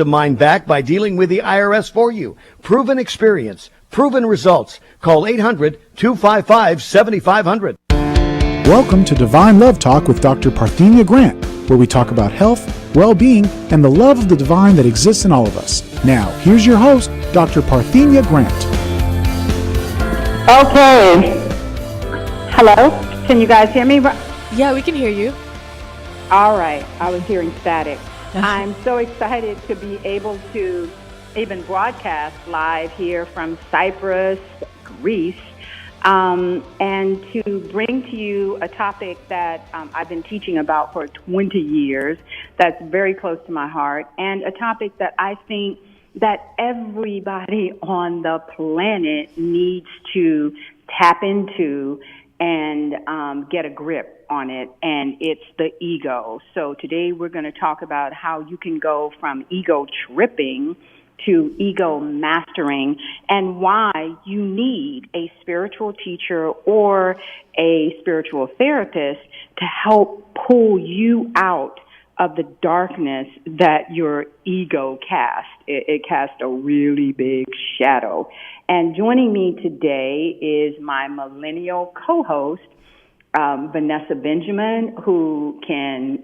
of mind back by dealing with the IRS for you. Proven experience, proven results. Call 800-255-7500. Welcome to Divine Love Talk with Dr. Parthenia Grant, where we talk about health, well-being, and the love of the divine that exists in all of us. Now, here's your host, Dr. Parthenia Grant. Okay. Hello? Can you guys hear me? Yeah, we can hear you. All right. I was hearing static. I'm so excited to be able to even broadcast live here from Cyprus, Greece, and to bring to you a topic that I've been teaching about for 20 years that's very close to my heart, and a topic that I think that everybody on the planet needs to tap into and get a grip on it, and it's the ego. So today we're going to talk about how you can go from ego tripping to ego mastering, and why you need a spiritual teacher or a spiritual therapist to help pull you out of the darkness that your ego cast. It cast a really big shadow. And joining me today is my millennial co-host, Vanessa Benjamin, who can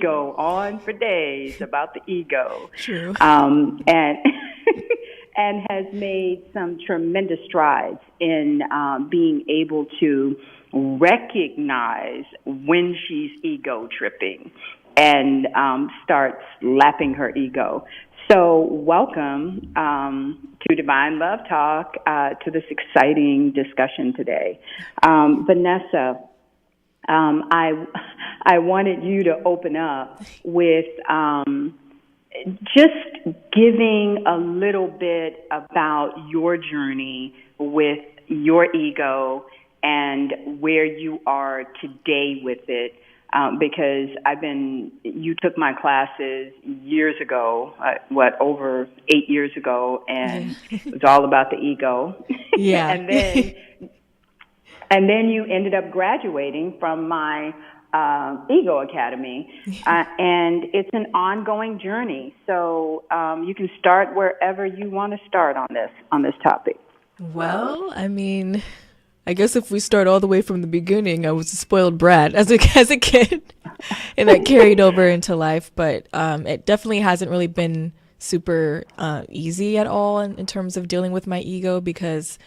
go on for days about the ego. True. And and has made some tremendous strides in being able to recognize when she's ego tripping and starts lapping her ego. So welcome to Divine Love Talk, to this exciting discussion today. Vanessa, I wanted you to open up with just giving a little bit about your journey with your ego and where you are today with it. Because you took my classes years ago, over 8 years ago, and it was all about the ego. Yeah. And then you ended up graduating from my Ego Academy, and it's an ongoing journey. So you can start wherever you want to start on this topic. Well, I mean, I guess if we start all the way from the beginning, I was a spoiled brat as a kid, and that carried over into life. But it definitely hasn't really been super easy at all in terms of dealing with my ego, because,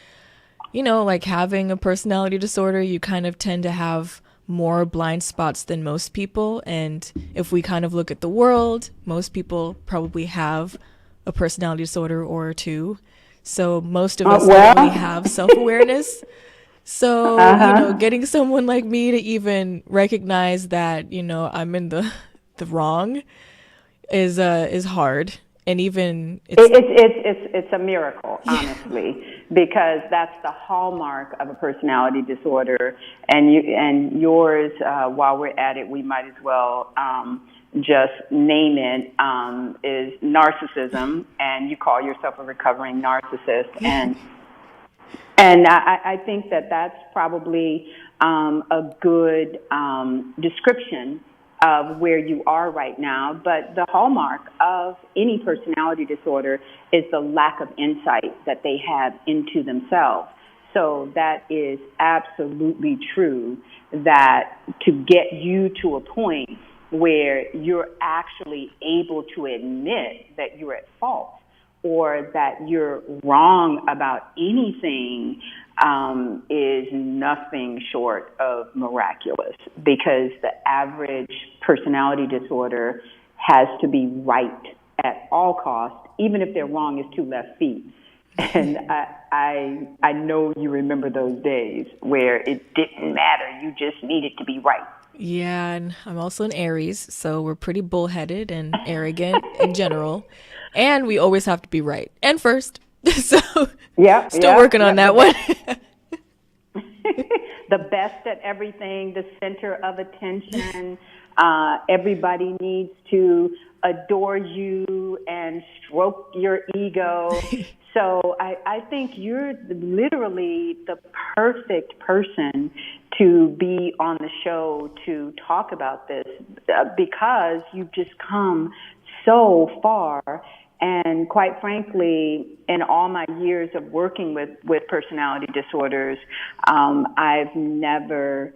you know, like having a personality disorder, you kind of tend to have more blind spots than most people. And if we kind of look at the world, most people probably have a personality disorder or two. So most of us don't really have self-awareness. So, you know, getting someone like me to even recognize that, you know, I'm in the wrong is hard. And even it's a miracle, honestly, because that's the hallmark of a personality disorder. And yours, while we're at it, we might as well just name it, is narcissism, and you call yourself a recovering narcissist. And I think that that's probably a good description of where you are right now. But the hallmark of any personality disorder is the lack of insight that they have into themselves. So that is absolutely true, that to get you to a point where you're actually able to admit that you're at fault or that you're wrong about anything is nothing short of miraculous, because the average personality disorder has to be right at all costs, even if they're wrong as two left feet. And I know you remember those days where it didn't matter, you just needed to be right. Yeah, and I'm also an Aries, so we're pretty bullheaded and arrogant in general. And we always have to be right and first. So still working on that one. The best at everything, the center of attention. Everybody needs to adore you and stroke your ego. So I think you're literally the perfect person to be on the show to talk about this, because you've just come so far. And quite frankly, in all my years of working with personality disorders, I've never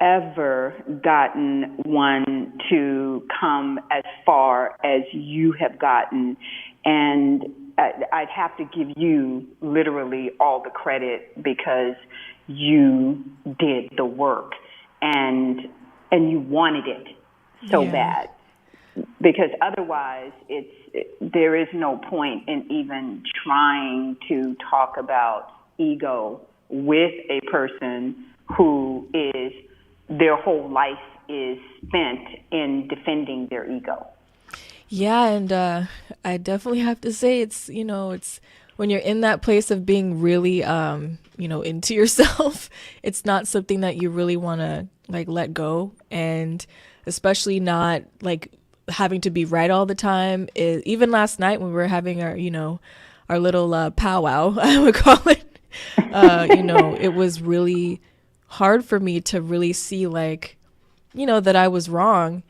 ever gotten one to come as far as you have gotten. And I'd have to give you literally all the credit because you did the work and you wanted it so bad. Because otherwise there is no point in even trying to talk about ego with a person who is their whole life is spent in defending their ego. Yeah, and I definitely have to say it's when you're in that place of being really into yourself, it's not something that you really want to like let go, and especially not like having to be right all the time. Even last night when we were having our little powwow, I would call it, it was really hard for me to really see that I was wrong.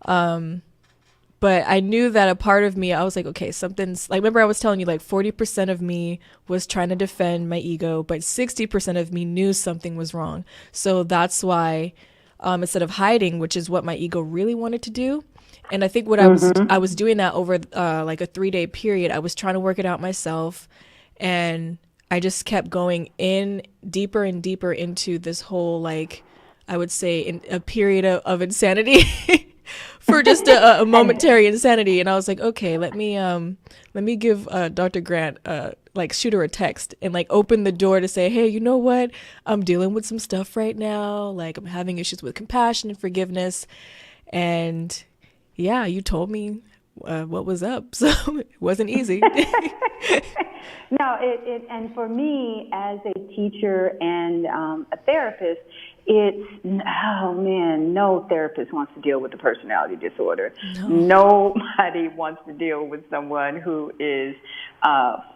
But I knew that a part of me, I was like, okay, something's like, remember I was telling you 40% of me was trying to defend my ego, but 60% of me knew something was wrong. So that's why instead of hiding, which is what my ego really wanted to do. And I think what I was doing that over a 3-day period. I was trying to work it out myself, and I just kept going in deeper and deeper into this whole, I would say, in a period of insanity for just a momentary insanity. And I was like, okay, let me give Dr. Grant, shoot her a text and open the door to say, hey, you know what? I'm dealing with some stuff right now. I'm having issues with compassion and forgiveness. And yeah, you told me what was up. So it wasn't easy. No, and for me as a teacher and a therapist, no therapist wants to deal with a personality disorder. No. Nobody wants to deal with someone who is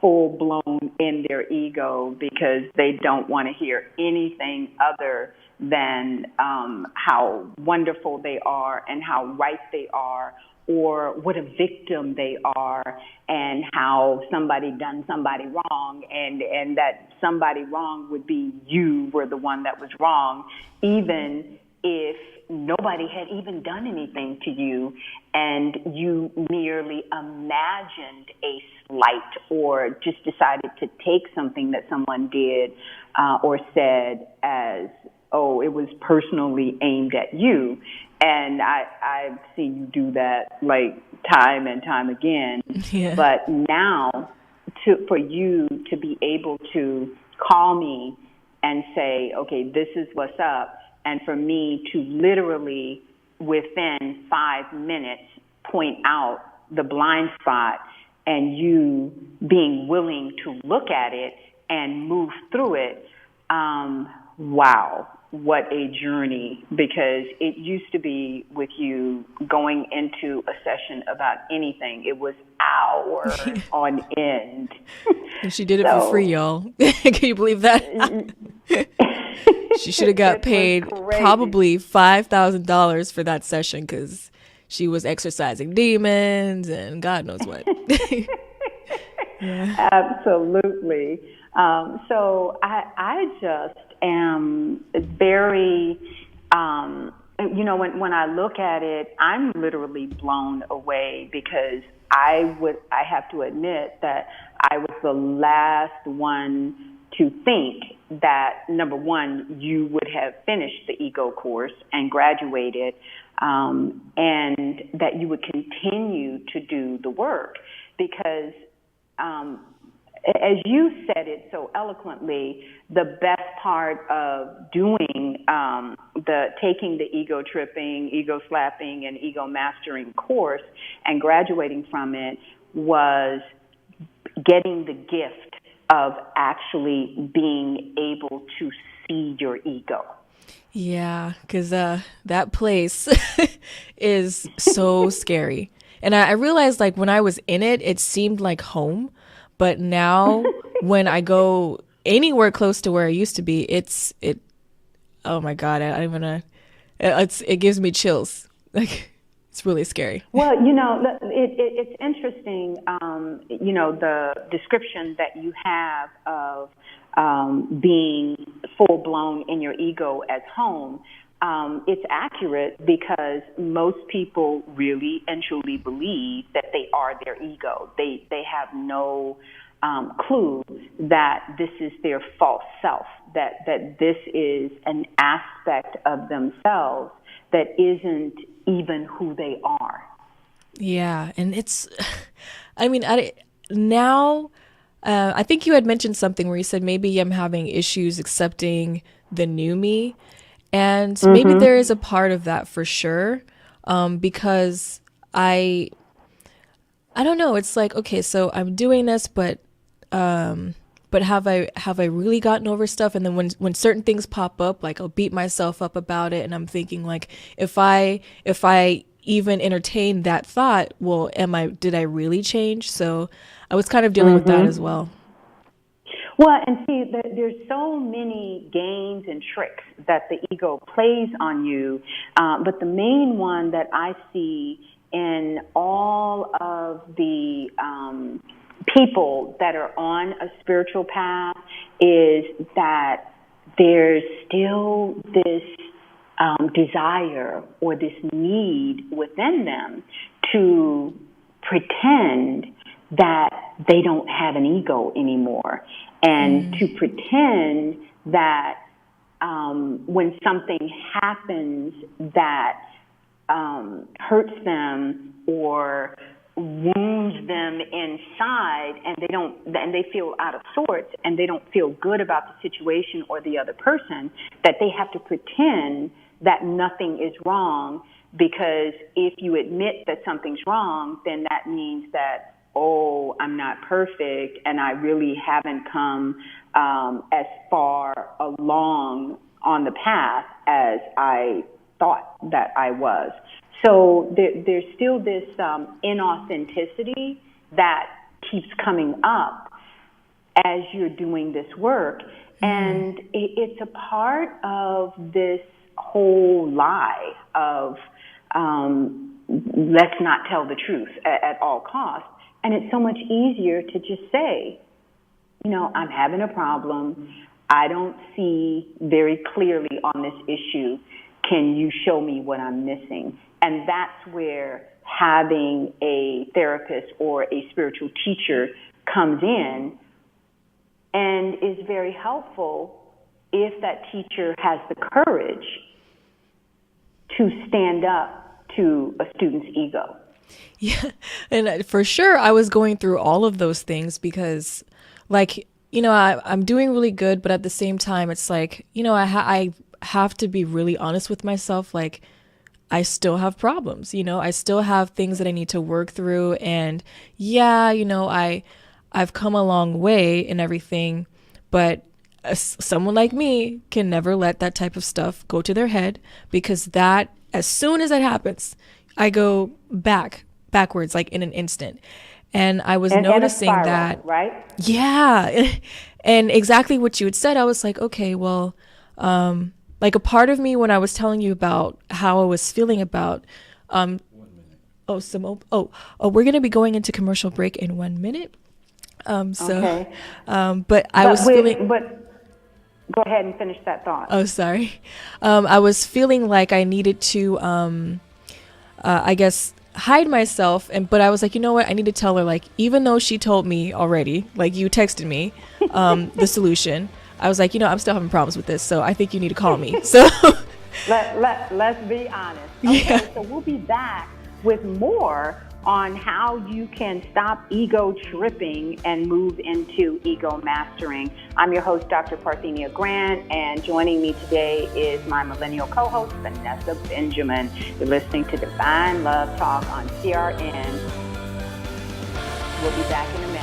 full blown in their ego because they don't want to hear anything other than how wonderful they are and how right they are, or what a victim they are, and how somebody done somebody wrong, and that somebody wrong would be you were the one that was wrong, even if nobody had even done anything to you, and you merely imagined a slight or just decided to take something that someone did or said as, oh, it was personally aimed at you. And I've seen you do that time and time again. Yeah. But now for you to be able to call me and say, okay, this is what's up, and for me to literally within 5 minutes point out the blind spot, and you being willing to look at it and move through it, wow. What a journey, because it used to be with you going into a session about anything. It was hours on end. And she did it for free, y'all. Can you believe that? She should have got paid probably $5,000 for that session because she was exorcising demons and God knows what. Yeah. Absolutely. So I just am very, when I look at it, I'm literally blown away because I have to admit that I was the last one to think that, number one, you would have finished the ego course and graduated, and that you would continue to do the work because, as you said it so eloquently, the best part of doing taking the ego tripping, ego slapping, and ego mastering course and graduating from it was getting the gift of actually being able to see your ego. Yeah, because that place is so scary. And I realized when I was in it, it seemed like home. But now when I go anywhere close to where I used to be, it oh my God, I don't even know. It gives me chills. It's It's really scary. Well, you know, it's interesting, you know, the description that you have of being full-blown in your ego at home. It's accurate because most people really and truly believe that they are their ego. They have no clue that this is their false self, that this is an aspect of themselves that isn't even who they are. Yeah, and it's, I mean, now, I think you had mentioned something where you said maybe I'm having issues accepting the new me, and maybe there is a part of that for sure, because I don't know. It's like, okay, so I'm doing this, but have I really gotten over stuff? And then when certain things pop up, like I'll beat myself up about it, and I'm thinking like, if I even entertain that thought, well, did I really change? So I was kind of dealing with that as well. Well, and see, there's so many games and tricks that the ego plays on you, but the main one that I see in all of the people that are on a spiritual path is that there's still this desire or this need within them to pretend that they don't have an ego anymore, and to pretend that when something happens that hurts them or wounds them inside, and they feel out of sorts, and they don't feel good about the situation or the other person, that they have to pretend that nothing is wrong, because if you admit that something's wrong, then that means that, oh, I'm not perfect, and I really haven't come as far along on the path as I thought that I was. So there's still this inauthenticity that keeps coming up as you're doing this work. And it's a part of this whole lie of let's not tell the truth at all costs. And it's so much easier to just say, you know, I'm having a problem. I don't see very clearly on this issue. Can you show me what I'm missing? And that's where having a therapist or a spiritual teacher comes in and is very helpful if that teacher has the courage to stand up to a student's ego. Yeah, and for sure, I was going through all of those things because, like, you know, I'm doing really good, but at the same time, it's like, you know, I have to be really honest with myself. Like, I still have problems, you know, I still have things that I need to work through. And yeah, you know, I've come a long way and everything, but someone like me can never let that type of stuff go to their head, because that, as soon as that happens, I go backwards, like in an instant. And I was noticing spiral, that, right? Yeah. And exactly what you had said, I was like, okay, well, like a part of me when I was telling you about how I was feeling about, we're going to be going into commercial break in 1 minute. Okay. But go ahead and finish that thought. Oh, sorry. I was feeling like I needed to, I guess, hide myself. But I was like, you know what? I need to tell her, like, even though she told me already, like you texted me, the solution, I was like, you know, I'm still having problems with this. So I think you need to call me. So let's be honest. Okay, yeah. So we'll be back with more on how you can stop ego tripping and move into ego mastering. I'm your host, Dr. Parthenia Grant, and joining me today is my millennial co-host, Vanessa Benjamin. You're listening to Divine Love Talk on CRN. We'll be back in a minute.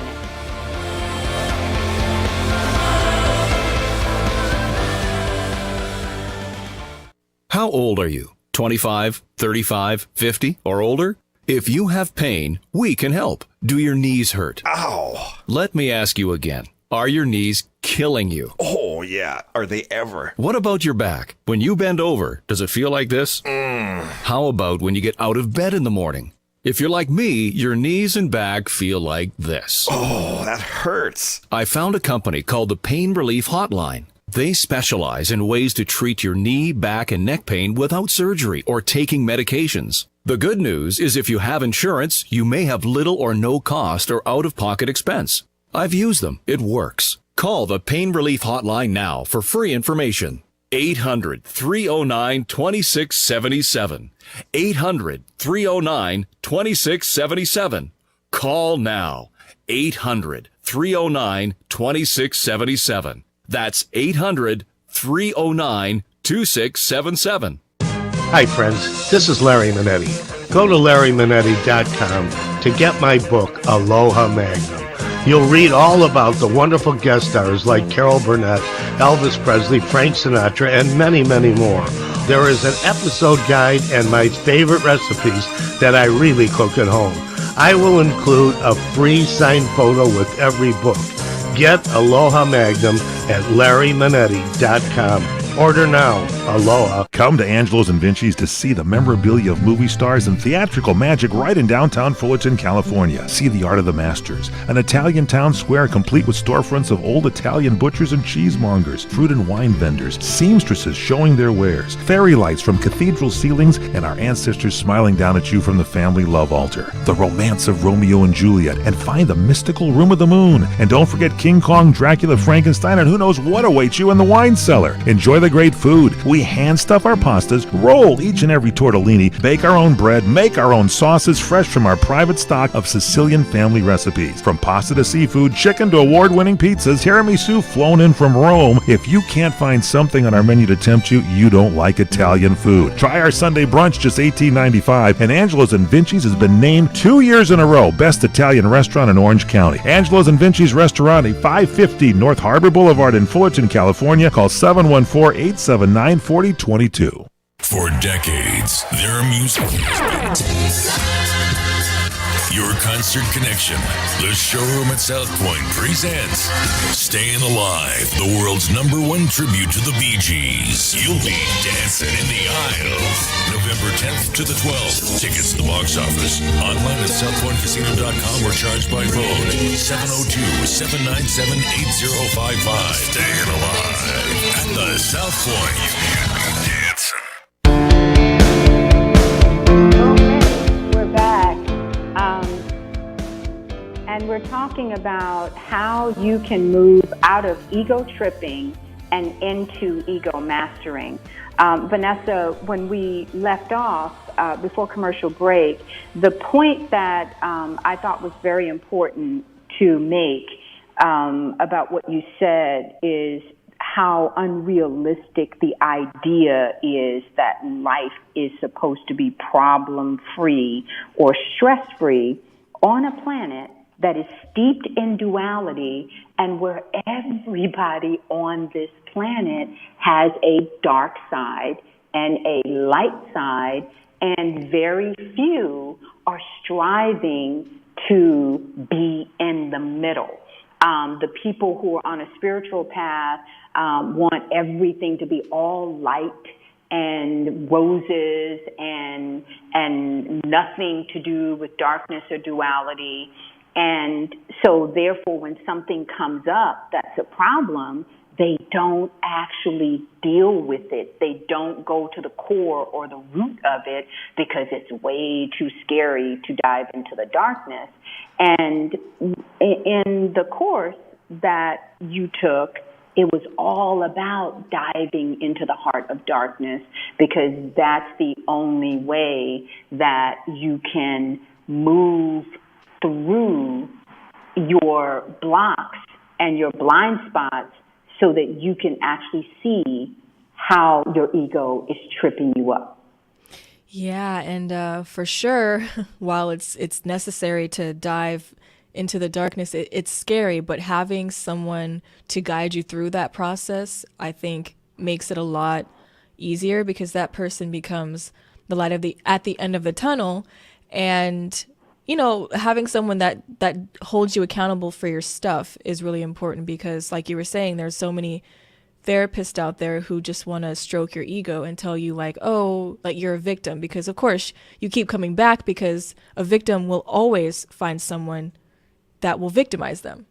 How old are you? 25, 35, 50, or older? If you have pain, we can help. Do your knees hurt? Ow. Let me ask you again. Are your knees killing you? Oh, yeah. Are they ever? What about your back? When you bend over, does it feel like this? How about when you get out of bed in the morning? If you're like me, your knees and back feel like this. Oh, that hurts. I found a company called the Pain Relief Hotline. They specialize in ways to treat your knee, back, and neck pain without surgery or taking medications. The good news is if you have insurance, you may have little or no cost or out-of-pocket expense. I've used them. It works. Call the Pain Relief Hotline now for free information. 800-309-2677. 800-309-2677. Call now. 800-309-2677. That's 800-309-2677. Hi, friends. This is Larry Minetti. Go to LarryMinetti.com to get my book, Aloha Magnum. You'll read all about the wonderful guest stars like Carol Burnett, Elvis Presley, Frank Sinatra, and many, many more. There is an episode guide and my favorite recipes that I really cook at home. I will include a free signed photo with every book. Get Aloha Magnum at LarryMinetti.com. Order now. Aloha. Come to Angelo's and Vinci's to see the memorabilia of movie stars and theatrical magic right in downtown Fullerton, California. See the Art of the Masters, an Italian town square complete with storefronts of old Italian butchers and cheesemongers, fruit and wine vendors, seamstresses showing their wares, fairy lights from cathedral ceilings, and our ancestors smiling down at you from the family love altar. The romance of Romeo and Juliet, and find the mystical Room of the Moon. And don't forget King Kong, Dracula, Frankenstein, and who knows what awaits you in the wine cellar. Enjoy the great food. We hand stuff our pastas, roll each and every tortellini, bake our own bread, make our own sauces fresh from our private stock of Sicilian family recipes. From pasta to seafood, chicken to award-winning pizzas, tiramisu flown in from Rome. If you can't find something on our menu to tempt you, you don't like Italian food. Try our Sunday brunch, just $18.95, and Angelo's and Vinci's has been named 2 years in a row Best Italian Restaurant in Orange County. Angelo's and Vinci's Restaurant, 550 North Harbor Boulevard in Fullerton, California. Call 714-879-4022. For decades, their music has been your concert connection. The showroom at South Point presents Staying Alive, the world's #1 tribute to the Bee Gees. You'll be dancing in the aisles. November 10th to the 12th. Tickets at the box office. Online at southpointcasino.com or charged by phone. 702-797-8055. Staying Alive at the South Point. You'll be dancing. We're back. And we're talking about how you can move out of ego tripping and into ego mastering. Vanessa, when we left off before commercial break, the point that I thought was very important to make about what you said is how unrealistic the idea is that life is supposed to be problem-free or stress-free on a planet that is steeped in duality and where everybody on this planet has a dark side and a light side, and very few are striving to be in the middle. The people who are on a spiritual path want everything to be all light and roses and nothing to do with darkness or duality. And so therefore, when something comes up that's a problem, they don't actually deal with it. They don't go to the core or the root of it because it's way too scary to dive into the darkness. And in the course that you took, it was all about diving into the heart of darkness, because that's the only way that you can move through your blocks and your blind spots so that you can actually see how your ego is tripping you up. Yeah, and for sure, while it's necessary to dive into the darkness, it's scary, but having someone to guide you through that process, I think, makes it a lot easier, because that person becomes the light at the end of the tunnel. And you know, having someone that holds you accountable for your stuff is really important, because like you were saying, there's so many therapists out there who just want to stroke your ego and tell you like, oh, like you're a victim, because of course you keep coming back because a victim will always find someone that will victimize them.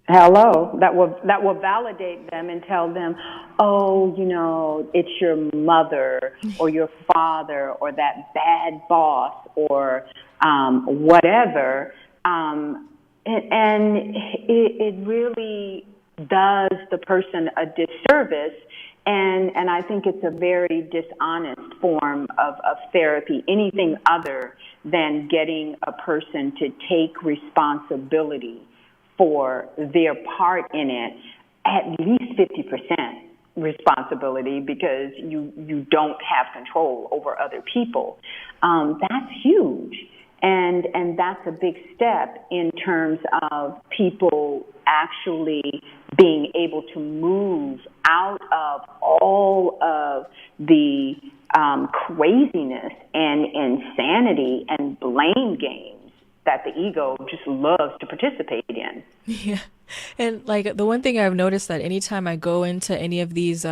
Hello, that will validate them and tell them, oh, you know, it's your mother or your father or that bad boss or whatever. And it really does the person a disservice. And I think it's a very dishonest form of therapy, anything other than getting a person to take responsibility for their part in it, at least 50% responsibility, because you don't have control over other people. That's huge. And that's a big step in terms of people actually being able to move out of all of the craziness and insanity and blame games that the ego just loves to participate in. Yeah. And like the one thing I've noticed that anytime I go into any of these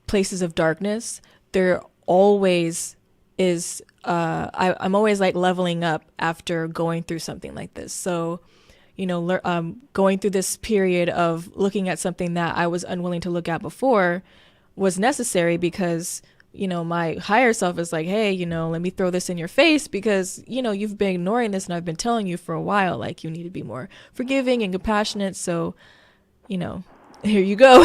places of darkness, there always is I'm always like leveling up after going through something like this. So, you know, going through this period of looking at something that I was unwilling to look at before was necessary, because you know, my higher self is like, hey, you know, let me throw this in your face because, you know, you've been ignoring this and I've been telling you for a while, like, you need to be more forgiving and compassionate. So, you know, here you go.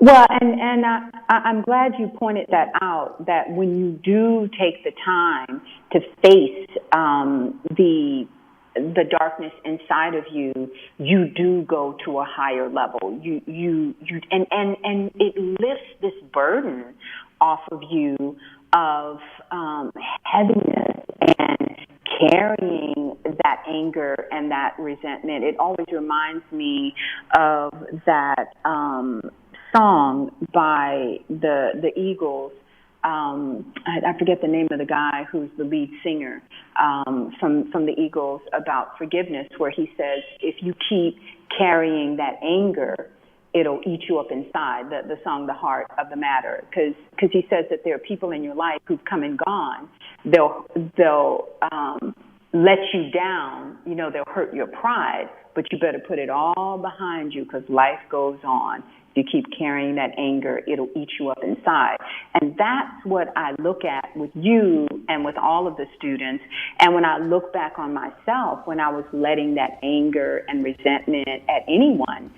Well, and I'm glad you pointed that out, that when you do take the time to face the darkness inside of you, you do go to a higher level. You and it lifts this burden off of you of heaviness and carrying that anger and that resentment. It always reminds me of that song by the Eagles. I forget the name of the guy who's the lead singer from the Eagles, about forgiveness, where he says, if you keep carrying that anger, it'll eat you up inside, the song The Heart of the Matter, because he says that there are people in your life who've come and gone. They'll let you down, you know, they'll hurt your pride, but you better put it all behind you, because life goes on. You keep carrying that anger, it'll eat you up inside. And that's what I look at with you and with all of the students. And when I look back on myself, when I was letting that anger and resentment at anyone,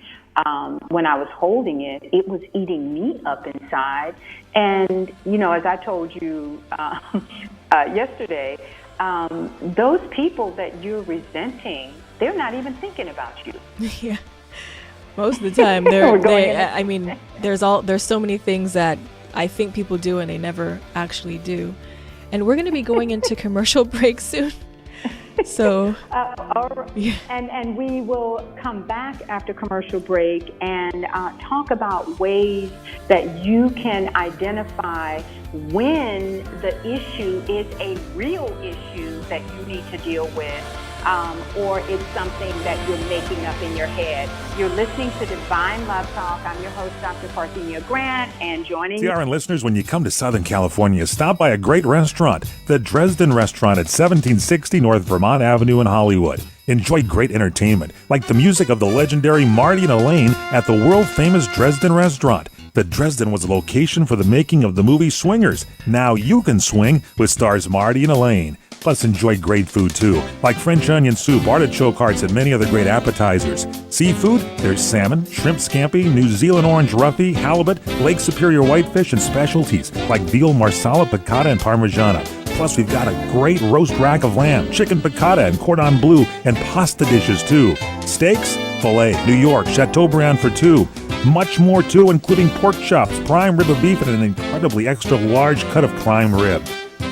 when I was holding it, it was eating me up inside. And, you know, as I told you yesterday, those people that you're resenting, they're not even thinking about you. Yeah. Most of the time, I mean, there's so many things that I think people do and they never actually do. And we're going to be going into commercial break soon. So, yeah. And we will come back after commercial break and talk about ways that you can identify when the issue is a real issue that you need to deal with, or it's something that you're making up in your head. You're listening to Divine Love Talk. I'm your host, Dr. Parthenia Grant, and joining TRN listeners, when you come to Southern California, stop by a great restaurant, the Dresden Restaurant at 1760 North Vermont Avenue in Hollywood. Enjoy great entertainment, like the music of the legendary Marty and Elaine at the world-famous Dresden Restaurant. The Dresden was a location for the making of the movie Swingers. Now you can swing with stars Marty and Elaine. Plus, enjoy great food, too, like French onion soup, artichoke hearts, and many other great appetizers. Seafood, there's salmon, shrimp scampi, New Zealand orange roughy, halibut, Lake Superior whitefish, and specialties like veal, marsala, piccata, and parmigiana. Plus, we've got a great roast rack of lamb, chicken piccata, and cordon bleu, and pasta dishes, too. Steaks, filet, New York, Chateaubriand for two. Much more, too, including pork chops, prime rib of beef, and an incredibly extra large cut of prime rib.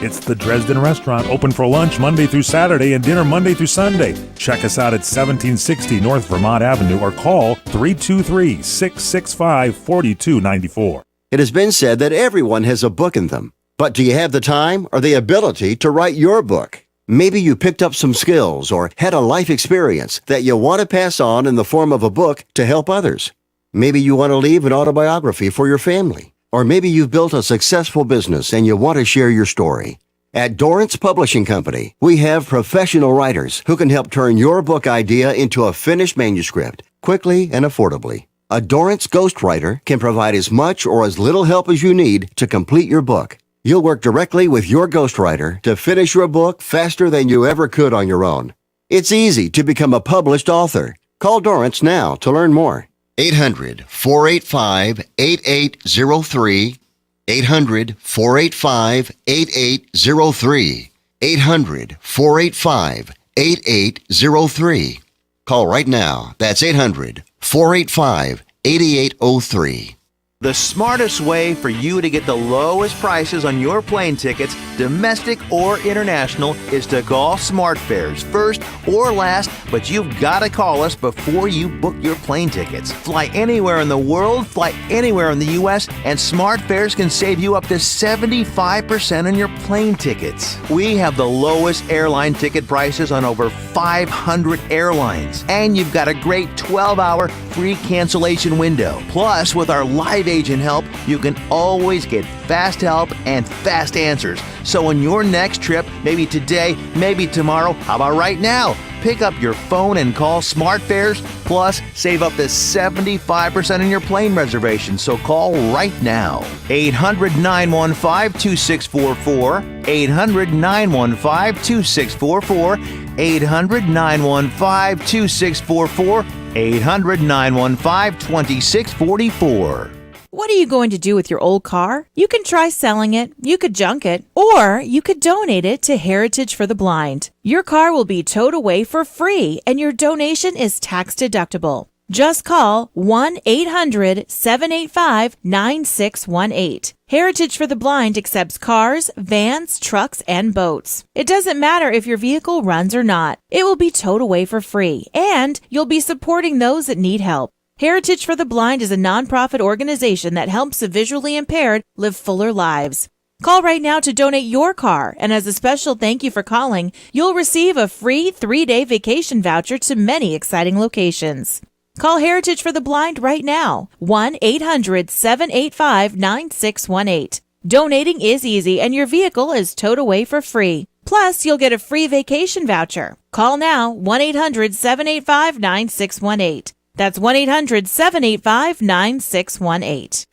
It's the Dresden Restaurant, open for lunch Monday through Saturday and dinner Monday through Sunday. Check us out at 1760 North Vermont Avenue or call 323-665-4294. It has been said that everyone has a book in them. But do you have the time or the ability to write your book? Maybe you picked up some skills or had a life experience that you want to pass on in the form of a book to help others. Maybe you want to leave an autobiography for your family. Or maybe you've built a successful business and you want to share your story. At Dorrance Publishing Company, we have professional writers who can help turn your book idea into a finished manuscript quickly and affordably. A Dorrance ghostwriter can provide as much or as little help as you need to complete your book. You'll work directly with your ghostwriter to finish your book faster than you ever could on your own. It's easy to become a published author. Call Dorrance now to learn more. 800-485-8803. 800-485-8803. 800-485-8803. Call right now. That's 800-485-8803. The smartest way for you to get the lowest prices on your plane tickets, domestic or international, is to call SmartFares first or last, but you've got to call us before you book your plane tickets. Fly anywhere in the world, fly anywhere in the U.S., and SmartFares can save you up to 75% on your plane tickets. We have the lowest airline ticket prices on over 500 airlines, and you've got a great 12-hour free cancellation window. Plus, with our live agent help, you can always get fast help and fast answers. So on your next trip, maybe today, maybe tomorrow, how about right now? Pick up your phone and call SmartFares, plus save up to 75% on your plane reservation. So call right now. 800-915-2644. 800-915-2644. 800-915-2644. 800-915-2644. What are you going to do with your old car? You can try selling it, you could junk it, or you could donate it to Heritage for the Blind. Your car will be towed away for free, and your donation is tax deductible. Just call 1-800-785-9618. Heritage for the Blind accepts cars, vans, trucks, and boats. It doesn't matter if your vehicle runs or not. It will be towed away for free, and you'll be supporting those that need help. Heritage for the Blind is a nonprofit organization that helps the visually impaired live fuller lives. Call right now to donate your car, and as a special thank you for calling, you'll receive a free 3-day vacation voucher to many exciting locations. Call Heritage for the Blind right now, 1-800-785-9618. Donating is easy, and your vehicle is towed away for free. Plus, you'll get a free vacation voucher. Call now, 1-800-785-9618. That's 1-800-785-9618.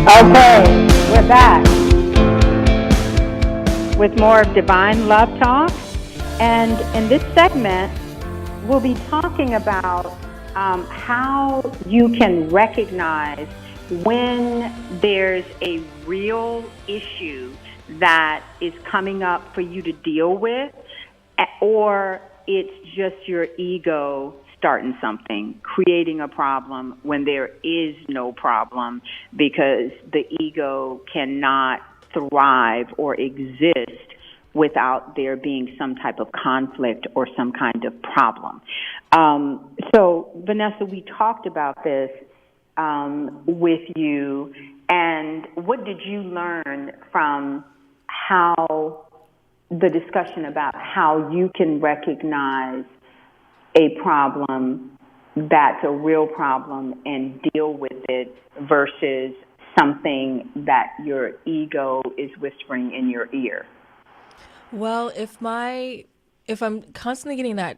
Okay, we're back with more of Divine Love Talk. And in this segment, we'll be talking about how you can recognize when there's a real issue that is coming up for you to deal with, or it's just your ego starting something, creating a problem when there is no problem, because the ego cannot thrive or exist without there being some type of conflict or some kind of problem. So, Vanessa, we talked about this with you, and what did you learn from how the discussion about how you can recognize a problem that's a real problem and deal with it versus something that your ego is whispering in your ear? Well, if I'm constantly getting that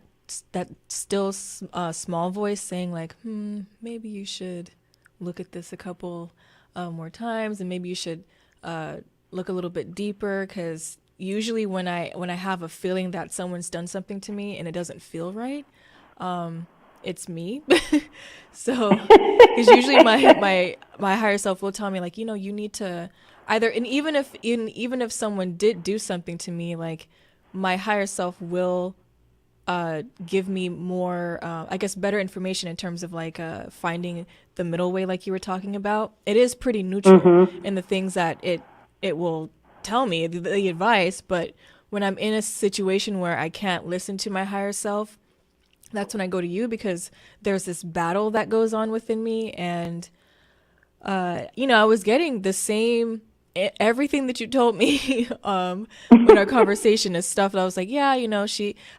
still small voice saying like, maybe you should look at this a couple more times, and maybe you should look a little bit deeper, because usually when I have a feeling that someone's done something to me and it doesn't feel right, it's me. So, because usually my higher self will tell me like, you need to either, and even if someone did do something to me, like my higher self will give me more, I guess, better information in terms of like finding the middle way, like you were talking about. It is pretty neutral in the things that it will tell me, the advice, but when I'm in a situation where I can't listen to my higher self, that's when I go to you, because there's this battle that goes on within me. And, I was getting the same everything that you told me in our conversation is stuff that I was like, yeah,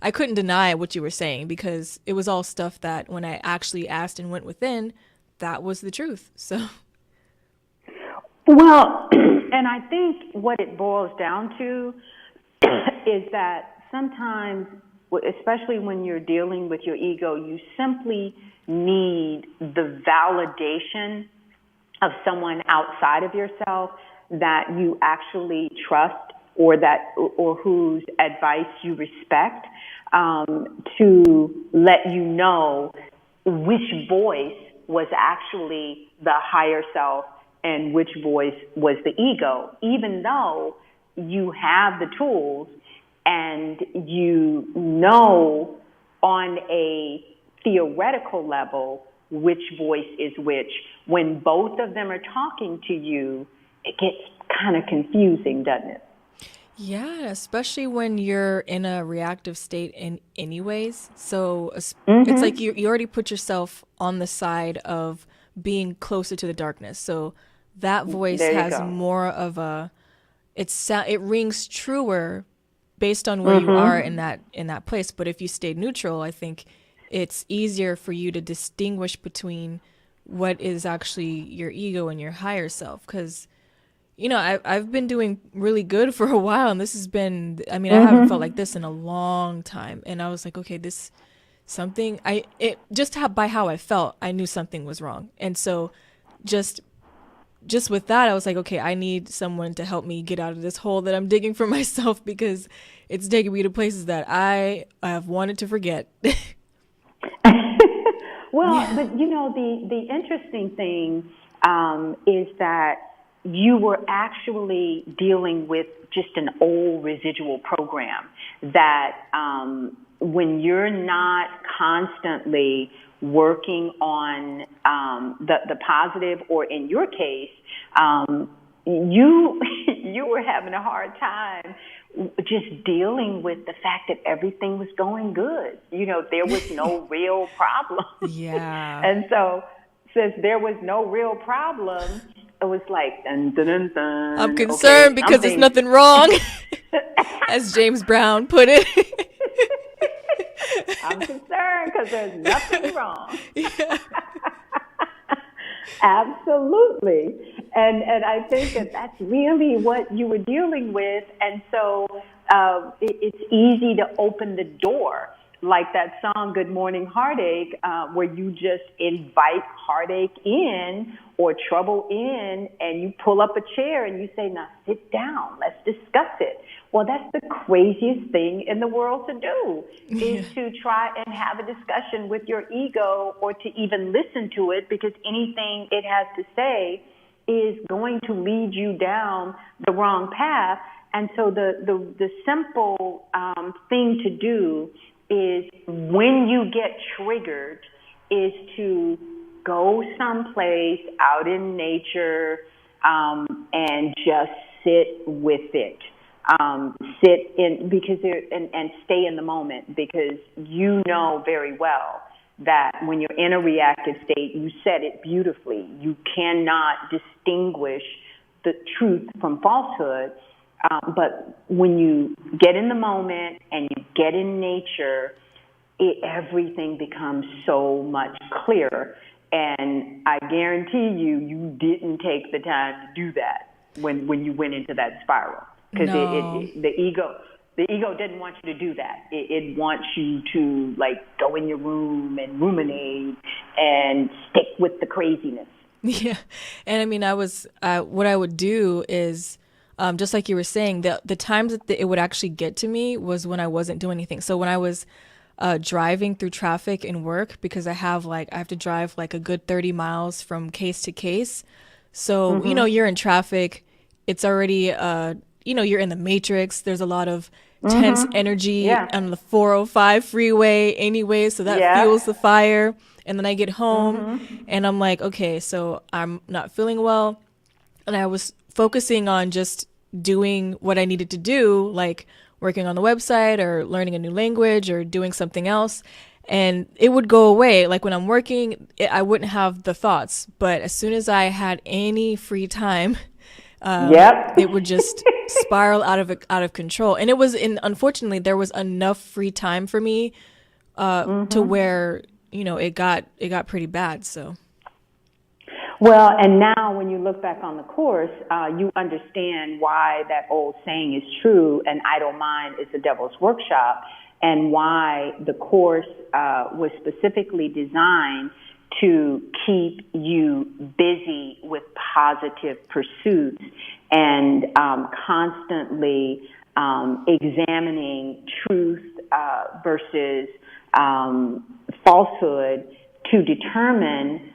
I couldn't deny what you were saying because it was all stuff that when I actually asked and went within, that was the truth. So. Well, and I think what it boils down to is that sometimes, especially when you're dealing with your ego, you simply need the validation of someone outside of yourself that you actually trust or whose advice you respect, to let you know which voice was actually the higher self and which voice was the ego, even though you have the tools and you know on a theoretical level which voice is which. When both of them are talking to you, it gets kind of confusing, doesn't it? Yeah, especially when you're in a reactive state anyways. So it's like you already put yourself on the side of being closer to the darkness. So that voice has more of it rings truer based on where you are in that place. But if you stayed neutral, I think it's easier for you to distinguish between what is actually your ego and your higher self. Because, I've been doing really good for a while, and this has been, I haven't felt like this in a long time. And I was like, okay, by how I felt, I knew something was wrong. And so just with that, I was like, okay, I need someone to help me get out of this hole that I'm digging for myself, because it's taking me to places that I have wanted to forget. Well, but the interesting thing is that you were actually dealing with just an old residual program that when you're not constantly working on the positive, or in your case, you were having a hard time just dealing with the fact that everything was going good. There was no real problem. Yeah. And so since there was no real problem, it was like, dun, dun, dun, dun. I'm concerned because there's nothing wrong, as James Brown put it. I'm concerned because there's nothing wrong. Yeah. Absolutely. And I think that that's really what you were dealing with. And so it's easy to open the door, like that song, Good Morning Heartache, where you just invite heartache in or trouble in, and you pull up a chair and you say, now sit down, let's discuss it. Well, that's the craziest thing in the world to do, is to try and have a discussion with your ego, or to even listen to it, because anything it has to say is going to lead you down the wrong path. And so the simple thing to do is, when you get triggered, is to go someplace out in nature and just sit with it. Sit in, because and stay in the moment, because you know very well that when you're in a reactive state, you said it beautifully, you cannot distinguish the truth from falsehood. But when you get in the moment and you get in nature, everything becomes so much clearer. And I guarantee you didn't take the time to do that when you went into that spiral. Because the ego didn't want you to do that. It wants you to go in your room and ruminate and stick with the craziness. Yeah, and what I would do is, just like you were saying, the times that it would actually get to me was when I wasn't doing anything. So when I was driving through traffic in work, because I have to drive a good 30 miles from case to case. So you're in traffic. It's already you're in the matrix. There's a lot of tense energy on the 405 freeway anyway, so that fuels the fire. And then I get home and I'm like, okay, so I'm not feeling well. And I was focusing on just doing what I needed to do, like working on the website or learning a new language or doing something else. And it would go away. Like when I'm working, I wouldn't have the thoughts. But as soon as I had any free time, it would just spiral out of control. And unfortunately, there was enough free time for me to where, it got pretty bad. So. Well, and now when you look back on the course, you understand why that old saying is true, an idle mind is the devil's workshop, and why the course was specifically designed to keep you busy with positive pursuits and constantly examining truth versus falsehood to determine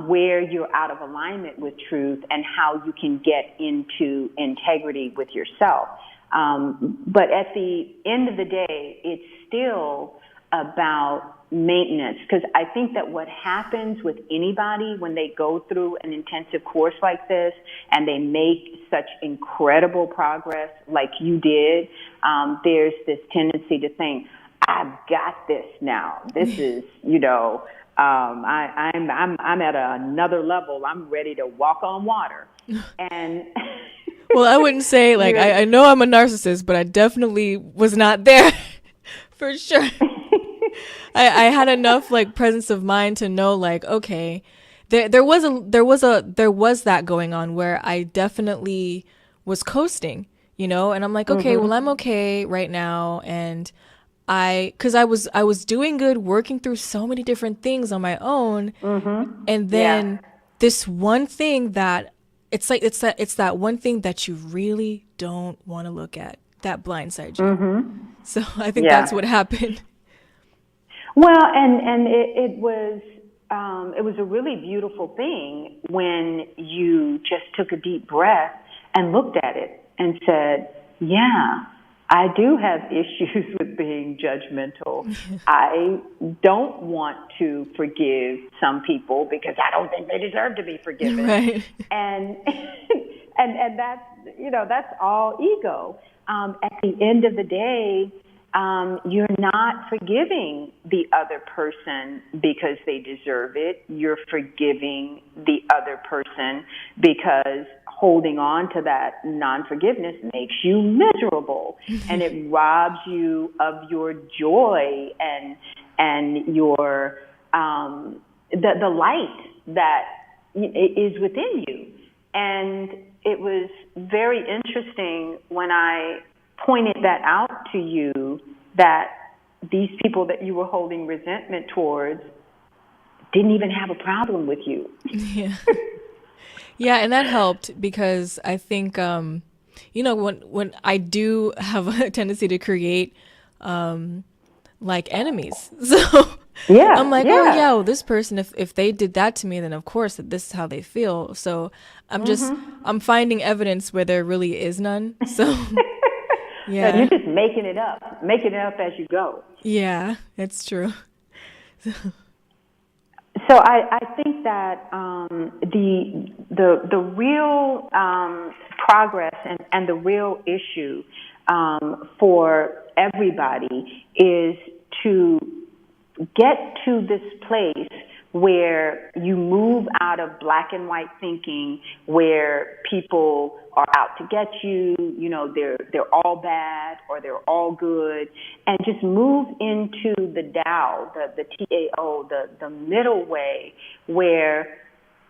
where you're out of alignment with truth and how you can get into integrity with yourself. But at the end of the day, it's still about maintenance, because I think that what happens with anybody when they go through an intensive course like this and they make such incredible progress like you did, there's this tendency to think, I've got this now. This is, I'm at another level. I'm ready to walk on water. And well, I wouldn't say I know I'm a narcissist, but I definitely was not there for sure. I had enough presence of mind to know okay, there was that going on where I definitely was coasting, and I'm like, okay, well, I'm okay right now, and because I was doing good, working through so many different things on my own, and then this one thing that it's that one thing that you really don't want to look at, that blindsides you. So I think that's what happened. Well, and it was a really beautiful thing when you just took a deep breath and looked at it and said, yeah, I do have issues with being judgmental. I don't want to forgive some people because I don't think they deserve to be forgiven. Right. And that's, that's all ego. At the end of the day, you're not forgiving the other person because they deserve it. You're forgiving the other person because holding on to that non-forgiveness makes you miserable, and it robs you of your joy and your the light that is within you. And it was very interesting when I pointed that out to you, that these people that you were holding resentment towards didn't even have a problem with you. Yeah. Yeah, and that helped because I think, when I do have a tendency to create, enemies. So I'm like, oh yeah, well, this person, if they did that to me, then of course this is how they feel. So I'm finding evidence where there really is none. So yeah, you're just making it up as you go. Yeah, it's true. So I think that the real progress and the real issue for everybody is to get to this place where you move out of black and white thinking, where people are out to get you, they're all bad or they're all good, and just move into the Tao, the T-A-O, the middle way, where,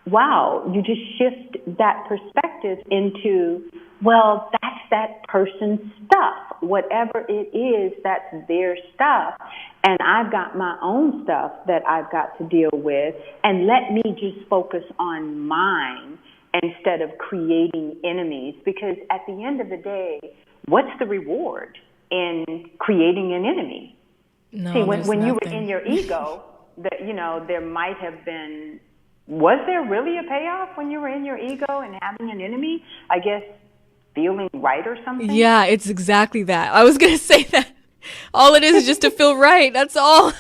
wow, you just shift that perspective into, well, that's that person's stuff. Whatever it is, that's their stuff. And I've got my own stuff that I've got to deal with. And let me just focus on mine instead of creating enemies. Because at the end of the day, what's the reward in creating an enemy? No, see, when you were in your ego, there might have been, was there really a payoff when you were in your ego and having an enemy? I guess feeling right or something? Yeah, it's exactly that. I was going to say that. All it is just to feel right. That's all.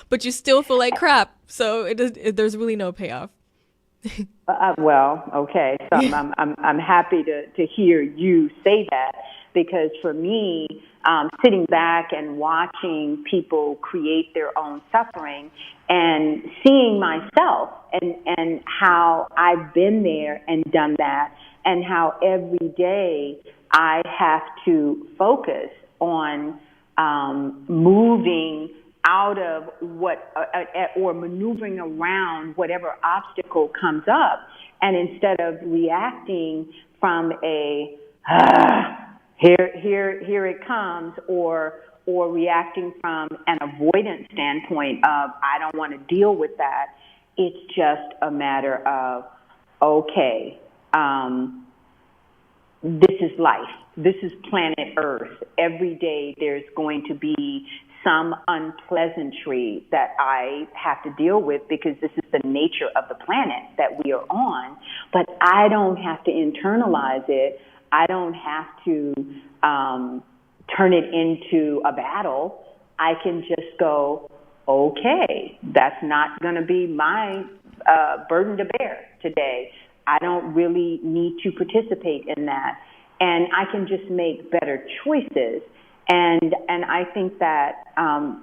But you still feel like crap. So there's really no payoff. Well, okay. So I'm happy to hear you say that, because for me, sitting back and watching people create their own suffering and seeing myself and how I've been there and done that, and how every day I have to focus on moving out of what or maneuvering around whatever obstacle comes up, and instead of reacting from a here it comes, or reacting from an avoidance standpoint of I don't want to deal with that. It's just a matter of, okay, this is life. This is planet Earth. Every day there's going to be some unpleasantry that I have to deal with because this is the nature of the planet that we are on. But I don't have to internalize it. I don't have to turn it into a battle. I can just go, okay, that's not going to be my burden to bear today. I don't really need to participate in that. And I can just make better choices. And I think that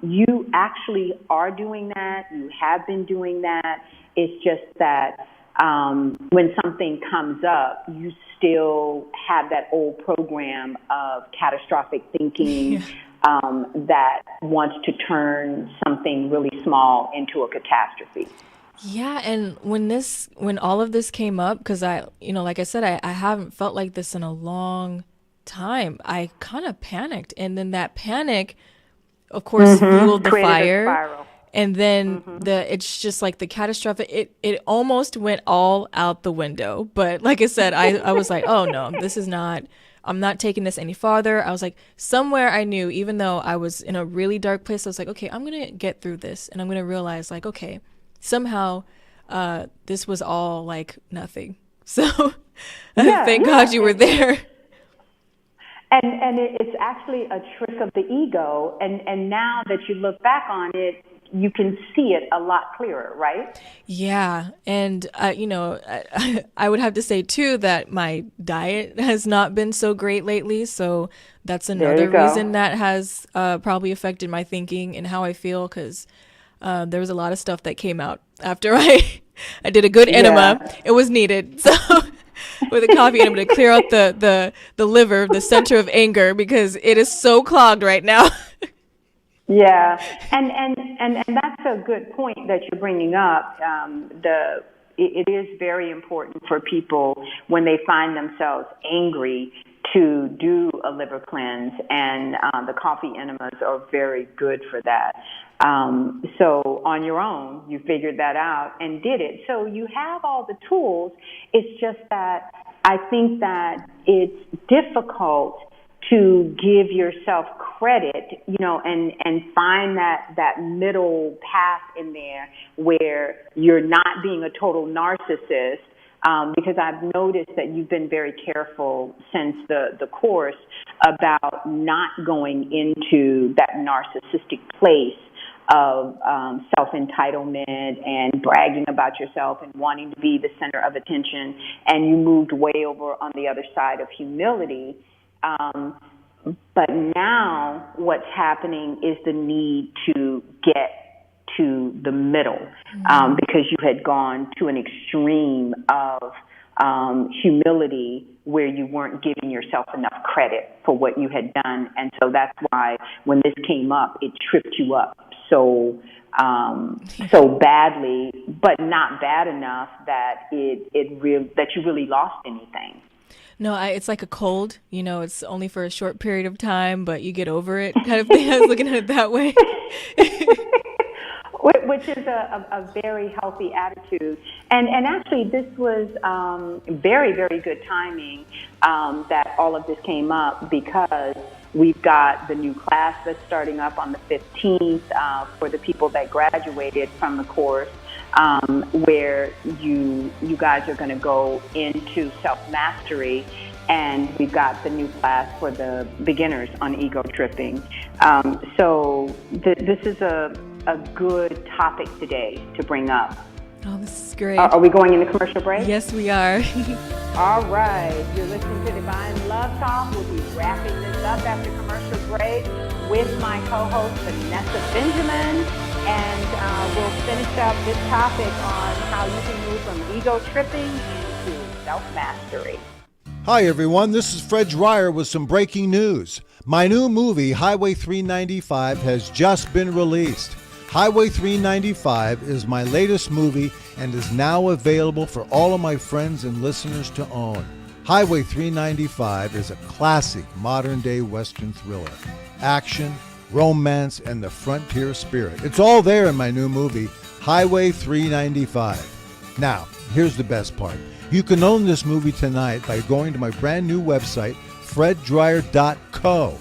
you actually are doing that. You have been doing that. It's just that when something comes up, you still have that old program of catastrophic thinking that wants to turn something really small into a catastrophe. Yeah, and when all of this came up, because like I said, I haven't felt like this in a long time. I kind of panicked, and then that panic, of course, fueled the fire. And then it's just like the catastrophic, it almost went all out the window. But like I said, I was like, oh no, I'm not taking this any farther. I was like, somewhere I knew, even though I was in a really dark place, I was like, okay, I'm going to get through this. And I'm going to realize like, okay, somehow this was all like nothing. So thank God you were there. And it's actually a trick of the ego. And now that you look back on it, you can see it a lot clearer, right? Yeah. And, I would have to say, too, that my diet has not been so great lately. So that's another reason that has probably affected my thinking and how I feel, because there was a lot of stuff that came out after I did a good enema. Yeah. It was needed. So with a coffee enema to clear out the liver, the center of anger, because it is so clogged right now. Yeah, and that's a good point that you're bringing up. It is very important for people when they find themselves angry to do a liver cleanse, and the coffee enemas are very good for that. So on your own, you figured that out and did it. So you have all the tools. It's just that I think that it's difficult to give yourself credit, and find that middle path in there where you're not being a total narcissist, because I've noticed that you've been very careful since the course about not going into that narcissistic place of self-entitlement and bragging about yourself and wanting to be the center of attention, and you moved way over on the other side of humility. But now what's happening is the need to get to the middle, because you had gone to an extreme of humility where you weren't giving yourself enough credit for what you had done. And so that's why when this came up, it tripped you up so badly, but not bad enough that that you really lost anything. No, it's like a cold, it's only for a short period of time, but you get over it kind of thing. I was looking at it that way. Which is a very healthy attitude. And actually, this was very, very good timing that all of this came up, because we've got the new class that's starting up on the 15th for the people that graduated from the course. Where you guys are going to go into self-mastery, and we've got the new class for the beginners on ego tripping. So this is a good topic today to bring up. Oh, this is great. Are we going into commercial break? Yes, we are. All right. You're listening to Divine Love Talk. We'll be wrapping this up after commercial break with my co-host, Vanessa Benjamin. And we'll finish up this topic on how you can move from ego tripping into self-mastery. Hi, everyone. This is Fred Dreyer with some breaking news. My new movie, Highway 395, has just been released. Highway 395 is my latest movie and is now available for all of my friends and listeners to own. Highway 395 is a classic modern-day Western thriller. Action, romance, and the frontier spirit. It's all there in my new movie, Highway 395. Now, here's the best part. You can own this movie tonight by going to my brand new website, freddryer.co.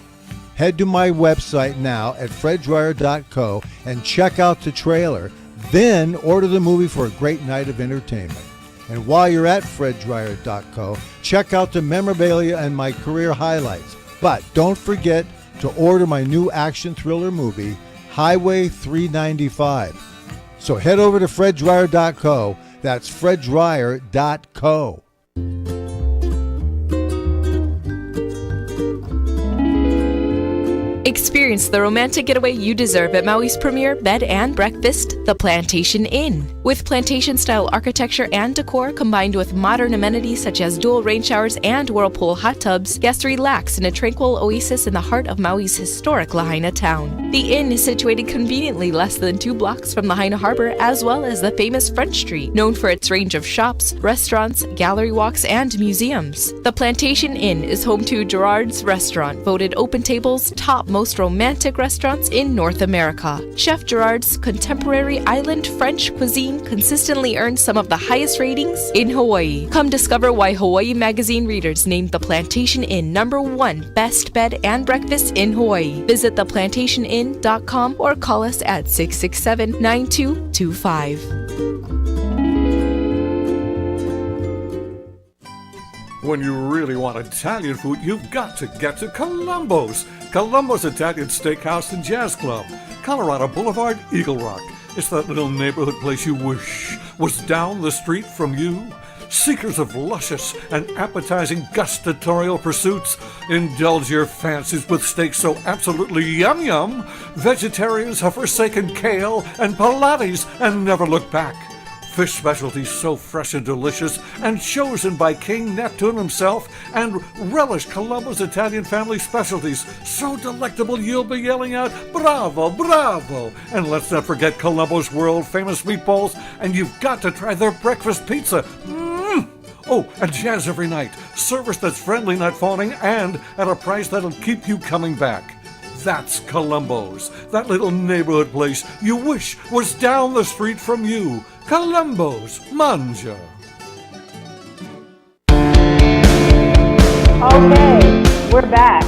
Head to my website now at freddryer.co and check out the trailer. Then order the movie for a great night of entertainment. And while you're at freddryer.co, check out the memorabilia and my career highlights. But don't forget to order my new action thriller movie, Highway 395. So head over to freddryer.co. That's freddryer.co. Experience the romantic getaway you deserve at Maui's premier bed and breakfast, the Plantation Inn. With plantation-style architecture and decor combined with modern amenities such as dual rain showers and whirlpool hot tubs, guests relax in a tranquil oasis in the heart of Maui's historic Lahaina town. The inn is situated conveniently less than 2 blocks from Lahaina Harbor, as well as the famous Front Street, known for its range of shops, restaurants, gallery walks, and museums. The Plantation Inn is home to Gerard's Restaurant, voted Open Table's top most romantic restaurants in North America. Chef Gerard's contemporary island French cuisine consistently earns some of the highest ratings in Hawaii. Come discover why Hawaii Magazine readers named the Plantation Inn #1 best bed and breakfast in Hawaii. Visit theplantationinn.com or call us at 667-9225. When you really want Italian food, you've got to get to Columbo's. Columbo's Italian Steakhouse and Jazz Club, Colorado Boulevard, Eagle Rock. It's that little neighborhood place you wish was down the street from you. Seekers of luscious and appetizing gustatorial pursuits, indulge your fancies with steaks so absolutely yum-yum. Vegetarians have forsaken kale and Pilates and never look back. Fish specialties so fresh and delicious and chosen by King Neptune himself, and relish Columbo's Italian family specialties so delectable you'll be yelling out, "Bravo, bravo!" And let's not forget Columbo's world-famous meatballs, and you've got to try their breakfast pizza. Oh, and jazz every night. Service that's friendly, not phoning, and at a price that'll keep you coming back. That's Columbo's, that little neighborhood place you wish was down the street from you. Columbo's, Manja. Okay, we're back.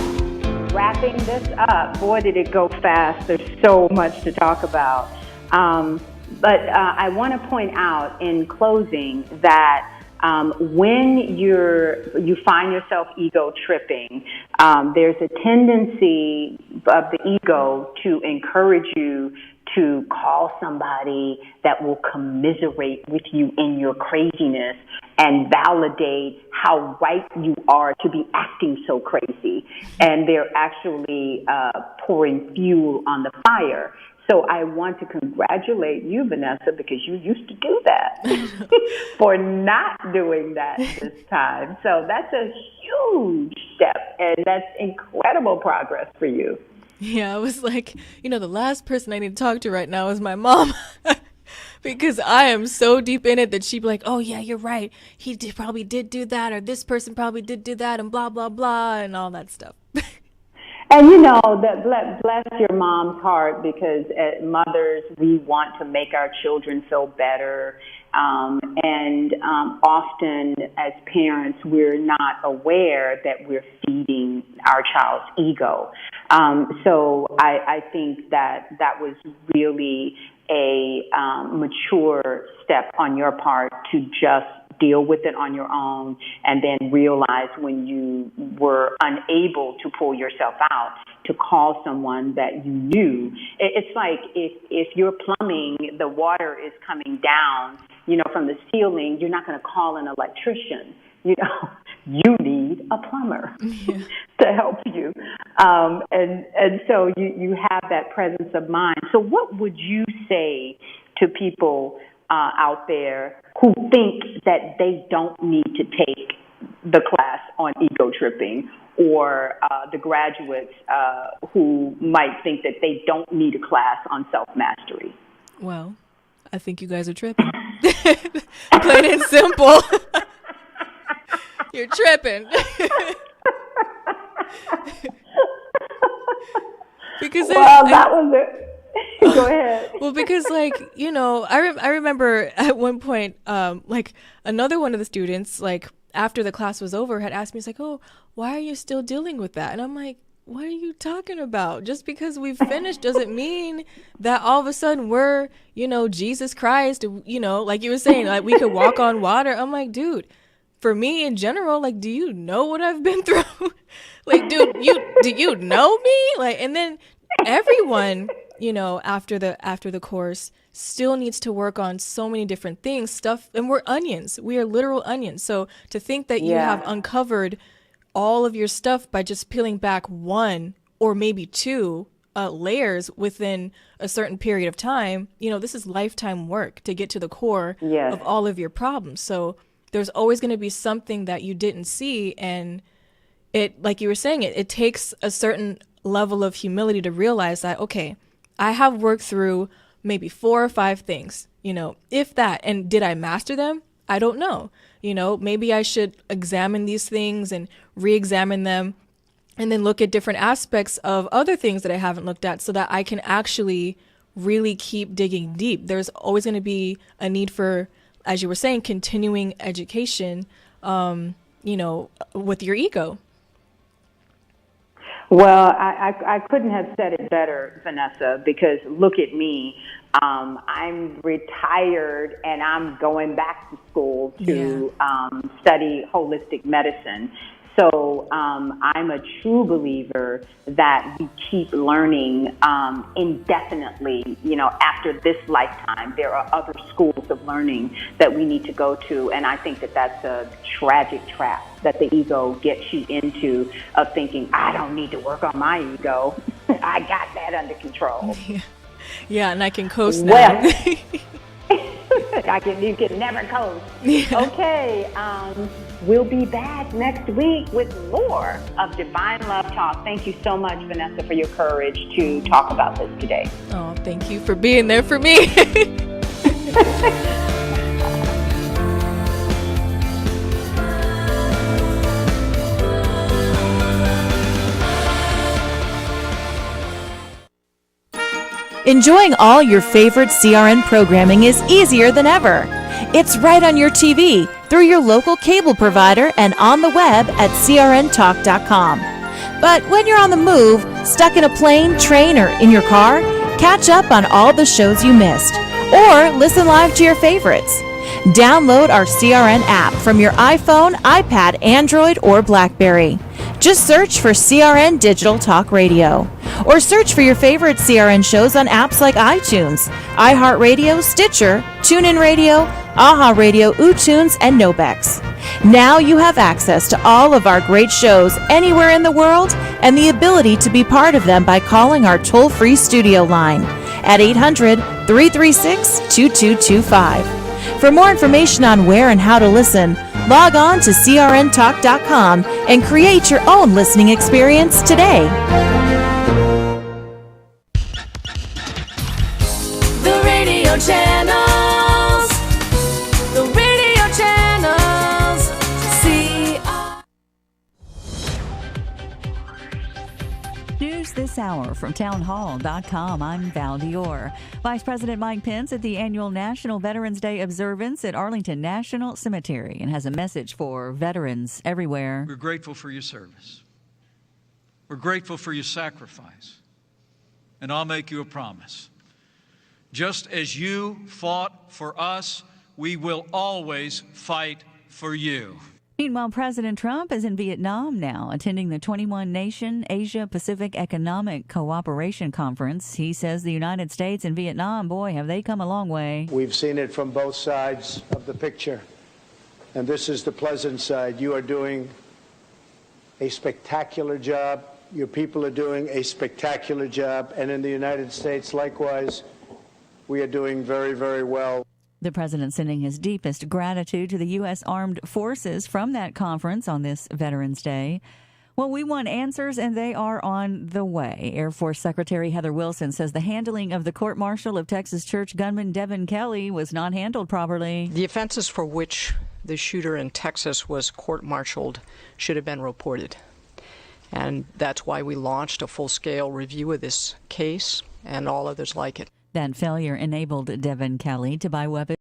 Wrapping this up. Boy, did it go fast. There's so much to talk about. But I want to point out in closing that when you find yourself ego tripping, there's a tendency of the ego to encourage you to call somebody that will commiserate with you in your craziness and validate how right you are to be acting so crazy. And they're actually pouring fuel on the fire. So I want to congratulate you, Vanessa, because you used to do that, for not doing that this time. So that's a huge step, and that's incredible progress for you. Yeah, I was like, the last person I need to talk to right now is my mom. Because I am so deep in it that she'd be like, "Oh yeah, you're right. He probably did do that, or this person probably did do that, and blah, blah, blah," and all that stuff. And that bless your mom's heart, because as mothers, we want to make our children feel better. And often as parents, we're not aware that we're feeding our child's ego. So I think that was really a mature step on your part to just deal with it on your own, and then realize when you were unable to pull yourself out, to call someone that you knew. It's like if your plumbing, the water is coming down, from the ceiling, you're not going to call an electrician. You need a plumber to help you. And so you have that presence of mind. So what would you say to people out there who think that they don't need to take the class on ego tripping, or the graduates who might think that they don't need a class on self-mastery. Well, I think you guys are tripping. Plain and simple. You're tripping. Because that was it. Go ahead. Well, because I remember at one point, another one of the students, after the class was over, had asked me, it's like, oh, why are you still dealing with that? And I'm like, what are you talking about? Just because we've finished doesn't mean that all of a sudden we're, Jesus Christ, like you were saying, we could walk on water. I'm like, dude, for me in general, do you know what I've been through? Dude, do you know me? And then everyone, after the course still needs to work on so many different things, and we're onions. We are literal onions. So to think that you have uncovered all of your stuff by just peeling back one or maybe two layers within a certain period of time, this is lifetime work to get to the core of all of your problems. So there's always going to be something that you didn't see. And it, like you were saying, it takes a certain level of humility to realize that, okay, I have worked through maybe 4 or 5 things, if that, and did I master them? I don't know. Maybe I should examine these things and re-examine them and then look at different aspects of other things that I haven't looked at so that I can actually really keep digging deep. There's always going to be a need for, as you were saying, continuing education, with your ego. Well, I couldn't have said it better, Vanessa, because look at me. I'm retired and I'm going back to school to study holistic medicine. So I'm a true believer that we keep learning indefinitely. After this lifetime, there are other schools of learning that we need to go to. And I think that that's a tragic trap that the ego gets you into, of thinking, I don't need to work on my ego. I got that under control. Yeah, and I can coast now. Well, you can never coast. Yeah. Okay, we'll be back next week with more of Divine Love Talk. Thank you so much, Vanessa, for your courage to talk about this today. Oh, thank you for being there for me. Enjoying all your favorite CRN programming is easier than ever. It's right on your TV, through your local cable provider, and on the web at crntalk.com. But when you're on the move, stuck in a plane, train, or in your car, catch up on all the shows you missed, or listen live to your favorites. Download our CRN app from your iPhone, iPad, Android, or BlackBerry. Just search for CRN Digital Talk Radio, or search for your favorite CRN shows on apps like iTunes, iHeartRadio, Stitcher, TuneIn Radio, AHA Radio, uTunes, and Nobex. Now you have access to all of our great shows anywhere in the world, and the ability to be part of them by calling our toll-free studio line at 800-336-2225. For more information on where and how to listen, log on to crntalk.com and create your own listening experience today. The radio channels. The radio channels. News this hour from townhall.com. I'm Val Dior. Vice President Mike Pence at the annual National Veterans Day observance at Arlington National Cemetery and has a message for veterans everywhere. We're grateful for your service. We're grateful for your sacrifice. And I'll make you a promise. Just as you fought for us, we will always fight for you. Meanwhile, President Trump is in Vietnam now, attending the 21-nation Asia-Pacific Economic Cooperation Conference. He says the United States and Vietnam, boy, have they come a long way. We've seen it from both sides of the picture, and this is the pleasant side. You are doing a spectacular job. Your people are doing a spectacular job, and in the United States, likewise, we are doing very, very well. The president sending his deepest gratitude to the U.S. Armed Forces from that conference on this Veterans Day. Well, we want answers, and they are on the way. Air Force Secretary Heather Wilson says the handling of the court-martial of Texas church gunman Devin Kelley was not handled properly. The offenses for which the shooter in Texas was court-martialed should have been reported. And that's why we launched a full-scale review of this case and all others like it. That failure enabled Devin Kelley to buy weapons